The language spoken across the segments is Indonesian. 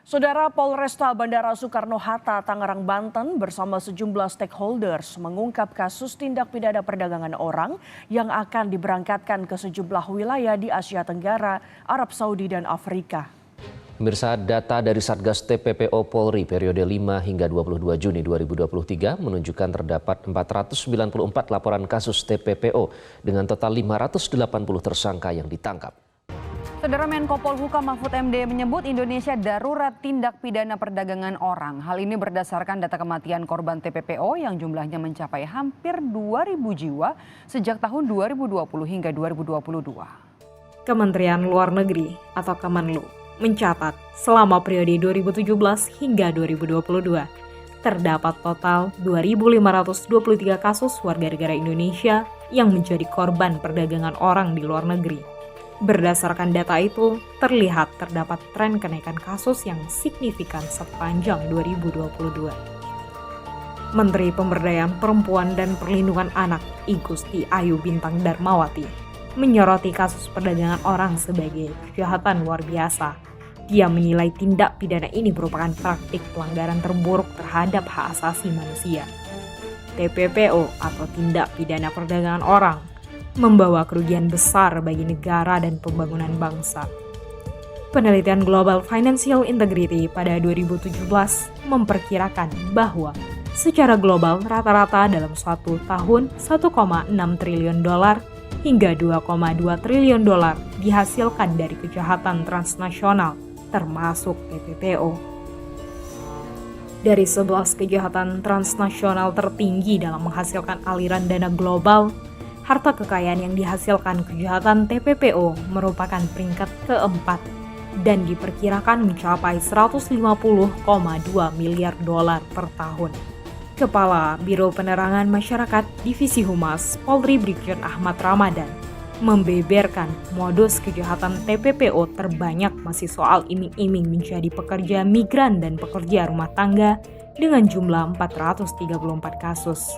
Saudara Polresta Bandara Soekarno-Hatta, Tangerang, Banten bersama sejumlah stakeholders mengungkap kasus tindak pidana perdagangan orang yang akan diberangkatkan ke sejumlah wilayah di Asia Tenggara, Arab Saudi, dan Afrika. Pemirsa, data dari Satgas TPPO Polri periode 5 hingga 22 Juni 2023 menunjukkan terdapat 494 laporan kasus TPPO dengan total 580 tersangka yang ditangkap. Saudara Menko Polhukam Mahfud MD menyebut Indonesia darurat tindak pidana perdagangan orang. Hal ini berdasarkan data kematian korban TPPO yang jumlahnya mencapai hampir 2.000 jiwa sejak tahun 2020 hingga 2022. Kementerian Luar Negeri atau Kemenlu mencatat selama periode 2017 hingga 2022 terdapat total 2.523 kasus warga negara Indonesia yang menjadi korban perdagangan orang di luar negeri. Berdasarkan data itu, terlihat terdapat tren kenaikan kasus yang signifikan sepanjang 2022. Menteri Pemberdayaan Perempuan dan Perlindungan Anak, Igusti Ayu Bintang Darmawati, menyoroti kasus perdagangan orang sebagai kejahatan luar biasa. Dia menilai tindak pidana ini merupakan praktik pelanggaran terburuk terhadap hak asasi manusia. TPPO atau tindak pidana perdagangan orang membawa kerugian besar bagi negara dan pembangunan bangsa. Penelitian Global Financial Integrity pada 2017 memperkirakan bahwa secara global rata-rata dalam suatu tahun 1,6 triliun dolar hingga 2,2 triliun dolar dihasilkan dari kejahatan transnasional termasuk TPPO. Dari 11 kejahatan transnasional tertinggi dalam menghasilkan aliran dana global, harta kekayaan yang dihasilkan kejahatan TPPO merupakan peringkat keempat dan diperkirakan mencapai 150,2 miliar dolar per tahun. Kepala Biro Penerangan Masyarakat Divisi Humas Polri Brigjen Ahmad Ramadan membeberkan modus kejahatan TPPO terbanyak masih soal iming-iming menjadi pekerja migran dan pekerja rumah tangga dengan jumlah 434 kasus.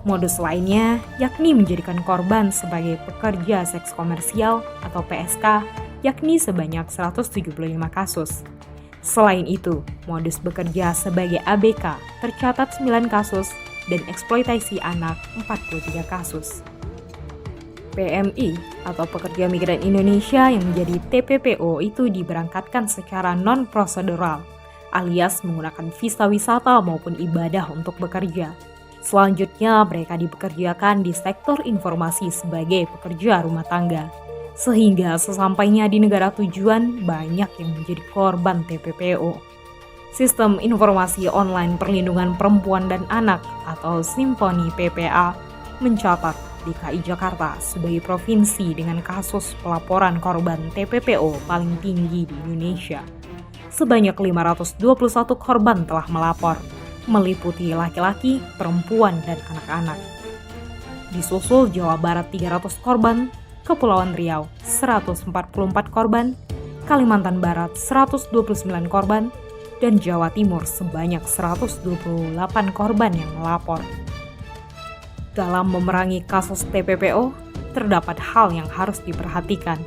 Modus lainnya yakni menjadikan korban sebagai pekerja seks komersial atau PSK yakni sebanyak 175 kasus. Selain itu, modus bekerja sebagai ABK tercatat 9 kasus dan eksploitasi anak 43 kasus. PMI atau Pekerja Migran Indonesia yang menjadi TPPO itu diberangkatkan secara non-prosedural alias menggunakan visa wisata maupun ibadah untuk bekerja. Selanjutnya, mereka dipekerjakan di sektor informasi sebagai pekerja rumah tangga. Sehingga sesampainya di negara tujuan, banyak yang menjadi korban TPPO. Sistem Informasi Online Perlindungan Perempuan dan Anak atau Simponi PPA mencatat DKI Jakarta sebagai provinsi dengan kasus pelaporan korban TPPO paling tinggi di Indonesia. Sebanyak 521 korban telah melapor, meliputi laki-laki, perempuan, dan anak-anak. Disusul Jawa Barat 300 korban, Kepulauan Riau 144 korban, Kalimantan Barat 129 korban, dan Jawa Timur sebanyak 128 korban yang melapor. Dalam memerangi kasus TPPO, terdapat hal yang harus diperhatikan.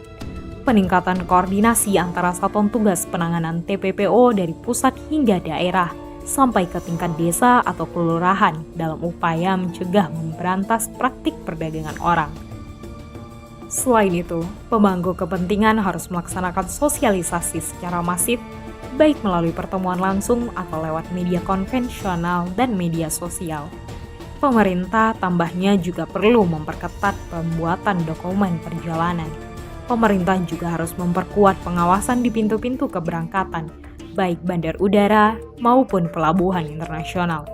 Peningkatan koordinasi antara satuan tugas penanganan TPPO dari pusat hingga daerah, sampai ke tingkat desa atau kelurahan dalam upaya mencegah memberantas praktik perdagangan orang. Selain itu, pemangku kepentingan harus melaksanakan sosialisasi secara masif, baik melalui pertemuan langsung atau lewat media konvensional dan media sosial. Pemerintah tambahnya juga perlu memperketat pembuatan dokumen perjalanan. Pemerintah juga harus memperkuat pengawasan di pintu-pintu keberangkatan, baik bandar udara maupun pelabuhan internasional.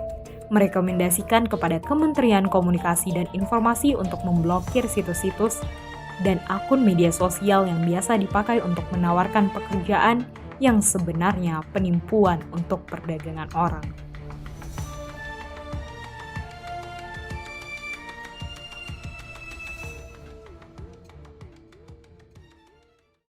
Merekomendasikan kepada Kementerian Komunikasi dan Informasi untuk memblokir situs-situs dan akun media sosial yang biasa dipakai untuk menawarkan pekerjaan yang sebenarnya penipuan untuk perdagangan orang.